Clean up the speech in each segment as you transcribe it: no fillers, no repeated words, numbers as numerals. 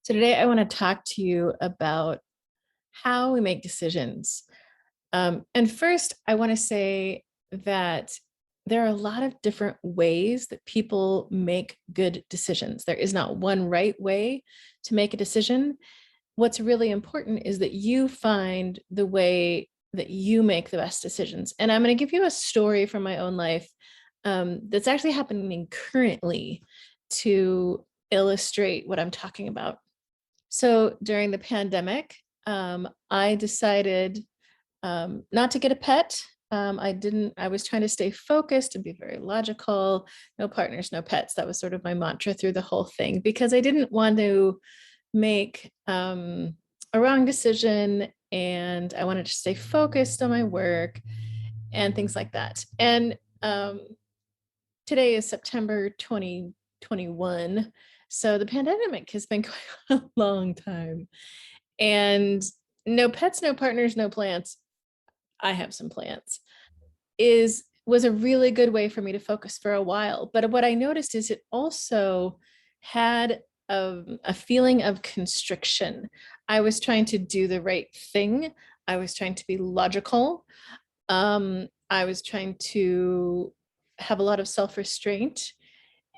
So today I want to talk to you about how we make decisions. And first, I want to say that there are a lot of different ways that people make good decisions. There is not one right way to make a decision. What's really important is that you find the way that you make the best decisions. And I'm going to give you a story from my own life that's actually happening currently to illustrate what I'm talking about. So during the pandemic, I decided not to get a pet. I was trying to stay focused and be very logical. No partners, no pets. That was sort of my mantra through the whole thing because I didn't want to make a wrong decision, and I wanted to stay focused on my work and things like that. And today is September 2021. So the pandemic has been going a long time. And no pets, no partners, no plants. I have some plants. Is was a really good way for me to focus for a while. But what I noticed is it also had a feeling of constriction. I was trying to do the right thing. I was trying to be logical. I was trying to have a lot of self-restraint,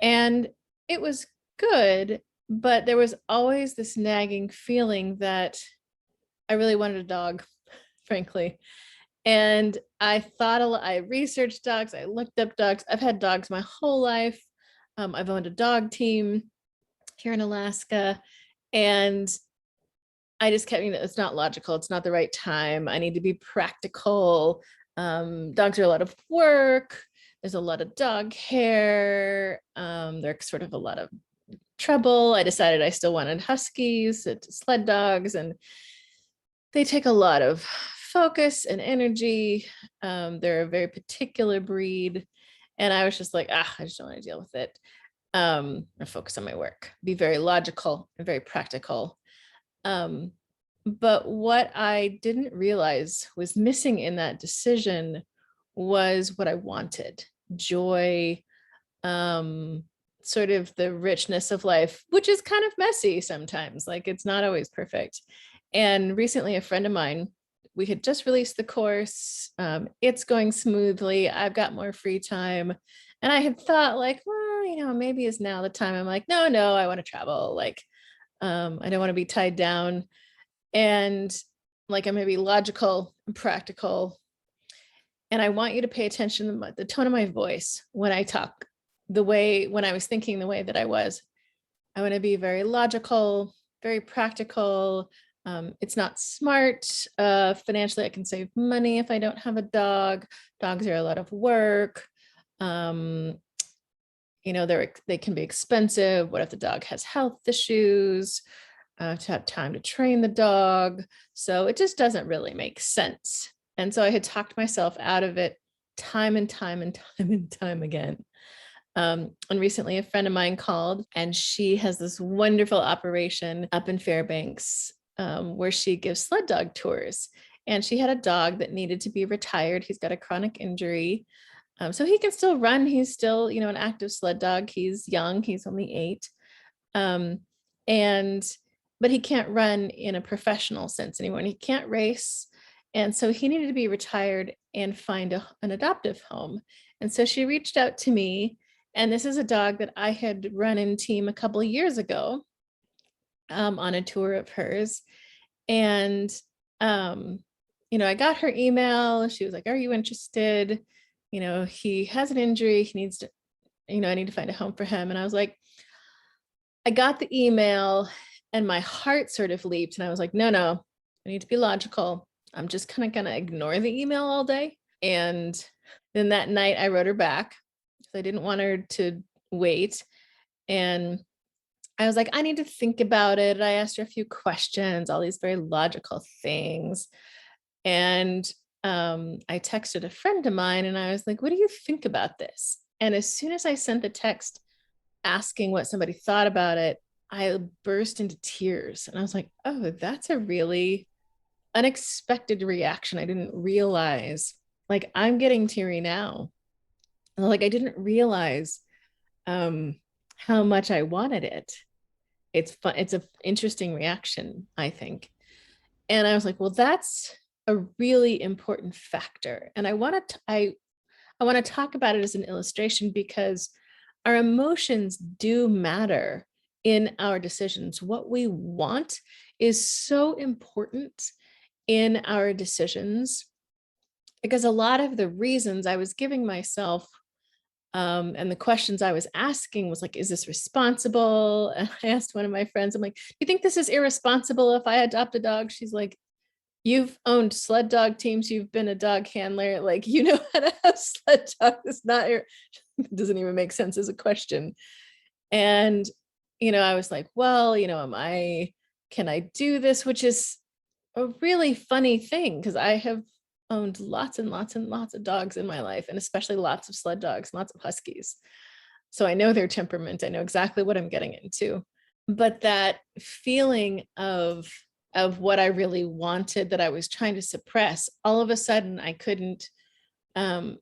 and it was good, but there was always this nagging feeling that I really wanted a dog, frankly. And I thought a lot, I researched dogs, I looked up dogs. I've had dogs my whole life. I've owned a dog team here in Alaska. And I just kept, it's not logical. It's not the right time. I need to be practical. Dogs are a lot of work. There's a lot of dog hair. There's sort of a lot of trouble. I decided I still wanted huskies, sled dogs, and they take a lot of focus and energy. They're a very particular breed. And I was just like, I just don't want to deal with it. Or focus on my work, be very logical and very practical. But what I didn't realize was missing in that decision was what I wanted: joy, sort of the richness of life, which is kind of messy sometimes. Like, it's not always perfect. And recently, a friend of mine, we had just released the course. It's going smoothly. I've got more free time. And I had thought, like, well, maybe is now the time. I'm like, no, I want to travel. Like, I don't want to be tied down. And like, I'm going to be logical and practical. And I want you to pay attention to the tone of my voice when I talk, when I was thinking the way that I was. I want to be very logical, very practical. It's not smart. Financially, I can save money if I don't have a dog. Dogs are a lot of work. They can be expensive. What if the dog has health issues? To have time to train the dog. So it just doesn't really make sense. And so I had talked myself out of it time and time and time and time again. And recently a friend of mine called, and she has this wonderful operation up in Fairbanks, where she gives sled dog tours. And she had a dog that needed to be retired. He's got a chronic injury. So he can still run. He's still, an active sled dog. He's young. He's only 8. But he can't run in a professional sense anymore, and he can't race. And so he needed to be retired and find an adoptive home. And so she reached out to me, and this is a dog that I had run in team a couple of years ago, on a tour of hers. And, I got her email. She was like, are you interested? He has an injury. He needs to, I need to find a home for him. And I was like, I got the email and my heart sort of leaped, and I was like, no, I need to be logical. I'm just kind of going to ignore the email all day. And then that night I wrote her back because I didn't want her to wait. And I was like, I need to think about it. I asked her a few questions, all these very logical things. And I texted a friend of mine and I was like, what do you think about this? And as soon as I sent the text asking what somebody thought about it, I burst into tears. And I was like, oh, that's a really unexpected reaction. I didn't realize, like, I'm getting teary now. Like, I didn't realize how much I wanted it. it's fun. It's a interesting reaction, I think. And I was like, well, that's a really important factor. And I want to talk about it as an illustration because our emotions do matter in our decisions. What we want is so important in our decisions because a lot of the reasons I was giving myself and the questions I was asking was like, is this responsible? And I asked one of my friends, I'm like, do you think this is irresponsible if I adopt a dog? She's like, you've owned sled dog teams, you've been a dog handler, like you know how to have sled dog. It's not it doesn't even make sense as a question. And I was like, well, can I do this? Which is a really funny thing because I have owned lots and lots and lots of dogs in my life, and especially lots of sled dogs, lots of huskies. So I know their temperament. I know exactly what I'm getting into. But that feeling of what I really wanted that I was trying to suppress, all of a sudden I couldn't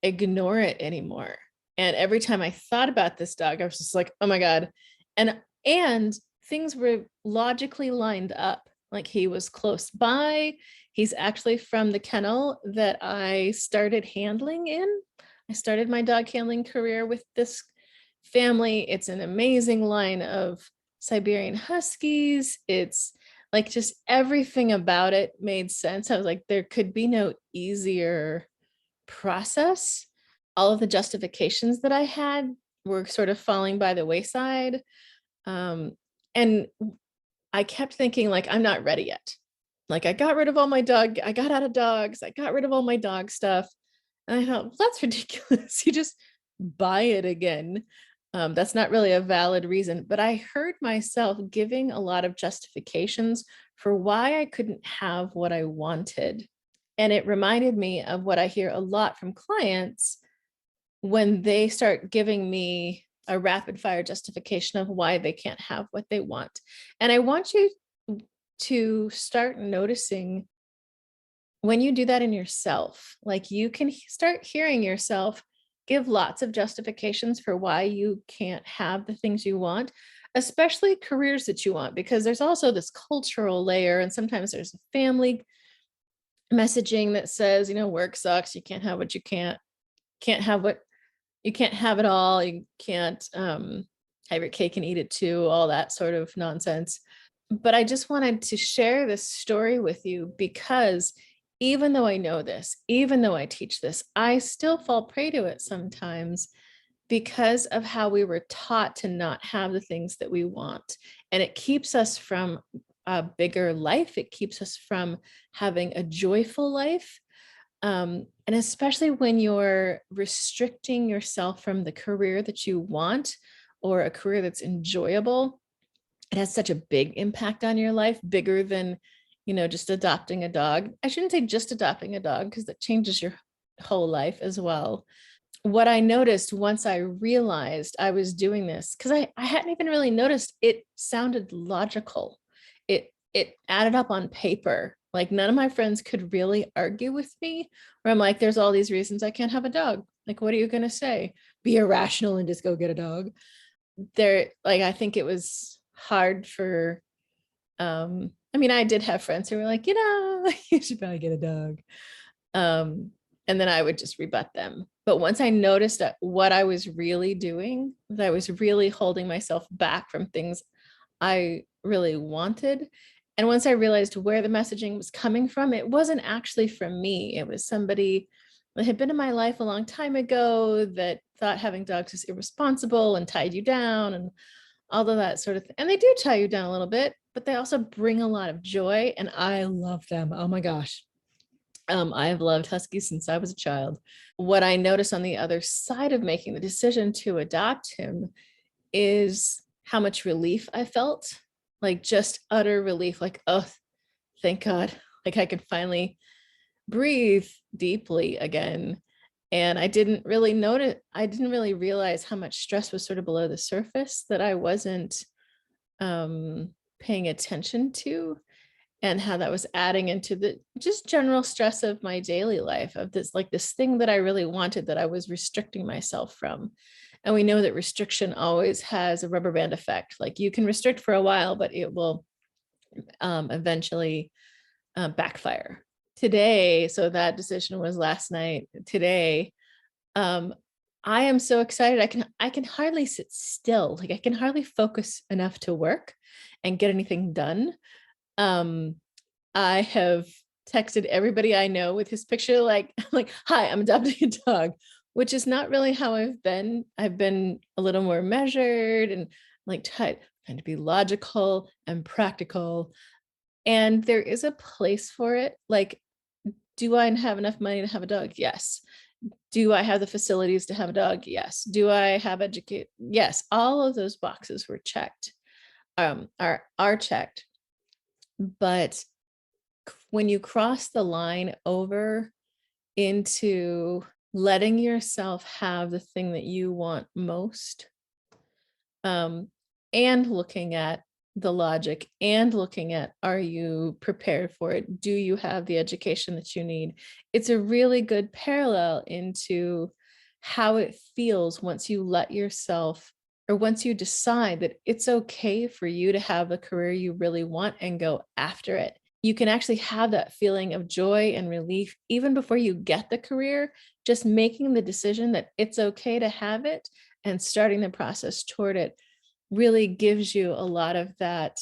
ignore it anymore. And every time I thought about this dog, I was just like, oh my God. And things were logically lined up. Like he was close by. He's actually from the kennel that I started handling in. I started my dog handling career with this family. It's an amazing line of Siberian Huskies. It's like just everything about it made sense. I was like, there could be no easier process. All of the justifications that I had were sort of falling by the wayside. And I kept thinking, like, I'm not ready yet. Like, I got rid of all my dog, I got out of dogs, I got rid of all my dog stuff. And I thought, well, that's ridiculous. You just buy it again. That's not really a valid reason. But I heard myself giving a lot of justifications for why I couldn't have what I wanted. And it reminded me of what I hear a lot from clients when they start giving me a rapid fire justification of why they can't have what they want. And I want you to start noticing when you do that in yourself, like you can start hearing yourself give lots of justifications for why you can't have the things you want, especially careers that you want, because there's also this cultural layer. And sometimes there's a family messaging that says, work sucks. You can't have what you can't have what you can't have it all. You can't have your cake and eat it too, all that sort of nonsense. But I just wanted to share this story with you because even though I know this, even though I teach this, I still fall prey to it sometimes because of how we were taught to not have the things that we want. And it keeps us from a bigger life. It keeps us from having a joyful life. And especially when you're restricting yourself from the career that you want or a career that's enjoyable, it has such a big impact on your life, bigger than, just adopting a dog. I shouldn't say just adopting a dog because that changes your whole life as well. What I noticed once I realized I was doing this, because I hadn't even really noticed, it sounded logical. It added up on paper. Like none of my friends could really argue with me, where I'm like, there's all these reasons I can't have a dog. Like, what are you going to say? Be irrational and just go get a dog. I think it was hard for, I did have friends who were like, you should probably get a dog. And then I would just rebut them. But once I noticed that what I was really doing, that I was really holding myself back from things I really wanted. And once I realized where the messaging was coming from, it wasn't actually from me. It was somebody that had been in my life a long time ago that thought having dogs was irresponsible and tied you down and all of that sort of thing. And they do tie you down a little bit, but they also bring a lot of joy. And I love them. Oh my gosh. I have loved huskies since I was a child. What I noticed on the other side of making the decision to adopt him is how much relief I felt, like just utter relief, like, oh, thank God, like I could finally breathe deeply again. And I didn't really realize how much stress was sort of below the surface that I wasn't paying attention to, and how that was adding into the just general stress of my daily life, of this thing that I really wanted that I was restricting myself from. And we know that restriction always has a rubber band effect. Like you can restrict for a while, but it will eventually backfire. Today, so that decision was last night. Today, I am so excited. I can hardly sit still. Like I can hardly focus enough to work and get anything done. Um, I have texted everybody I know with his picture, like, like, hi, I'm adopting a dog, which is not really how I've been. I've been a little more measured and like trying to be logical and practical. And there is a place for it. Like, do I have enough money to have a dog? Yes. Do I have the facilities to have a dog? Yes. Do I have educate? Yes. All of those boxes were checked, are checked. But when you cross the line over into letting yourself have the thing that you want most, um, and looking at the logic and looking at, are you prepared for it? Do you have the education that you need? It's a really good parallel into how it feels once you let yourself, or once you decide that it's okay for you to have the career you really want and go after it. You can actually have that feeling of joy and relief even before you get the career, just making the decision that it's okay to have it and starting the process toward it really gives you a lot of that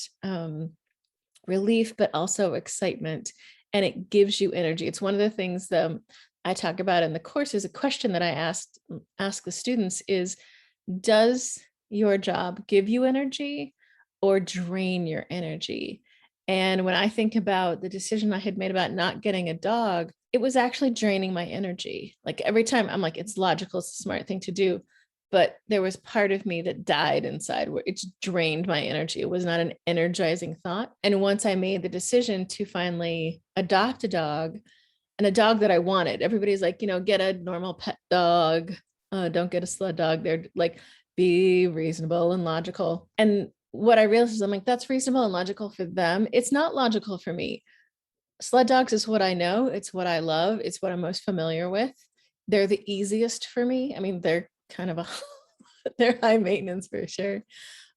relief, but also excitement, and it gives you energy. It's one of the things that I talk about in the course. Is a question that I ask the students is, does your job give you energy or drain your energy? And when I think about the decision I had made about not getting a dog, it was actually draining my energy. Like every time I'm like, it's logical, it's a smart thing to do. But there was part of me that died inside where it drained my energy. It was not an energizing thought. And once I made the decision to finally adopt a dog, and a dog that I wanted, everybody's like, get a normal pet dog. Don't get a sled dog. They're like, be reasonable and logical. And what I realized is I'm like, that's reasonable and logical for them. It's not logical for me. Sled dogs is what I know. It's what I love. It's what I'm most familiar with. They're the easiest for me. I mean, they're kind of they're high maintenance for sure.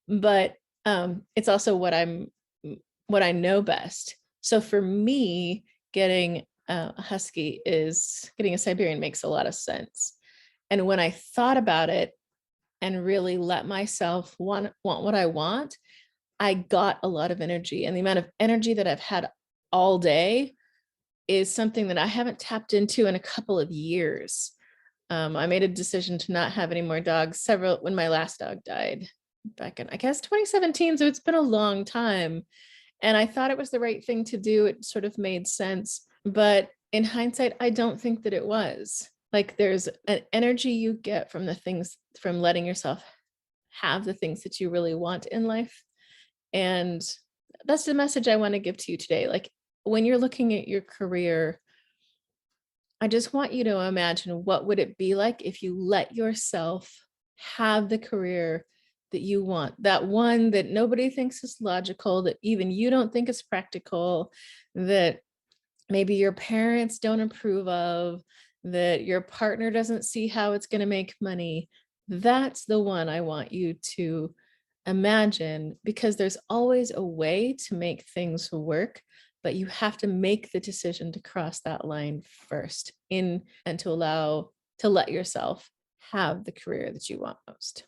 But it's also what I know best. So for me, getting a husky is getting a Siberian makes a lot of sense. And when I thought about it and really let myself want what I want, I got a lot of energy. And the amount of energy that I've had all day is something that I haven't tapped into in a couple of years. I made a decision to not have any more dogs when my last dog died back in, I guess, 2017. So it's been a long time. And I thought it was the right thing to do. It sort of made sense. But in hindsight, I don't think that it was. Like there's an energy you get from the things, from letting yourself have the things that you really want in life. And that's the message I want to give to you today. Like when you're looking at your career, I just want you to imagine, what would it be like if you let yourself have the career that you want, that one that nobody thinks is logical, that even you don't think is practical, that maybe your parents don't approve of, that your partner doesn't see how it's going to make money. That's the one I want you to imagine, because there's always a way to make things work, but you have to make the decision to cross that line first and to let yourself have the career that you want most.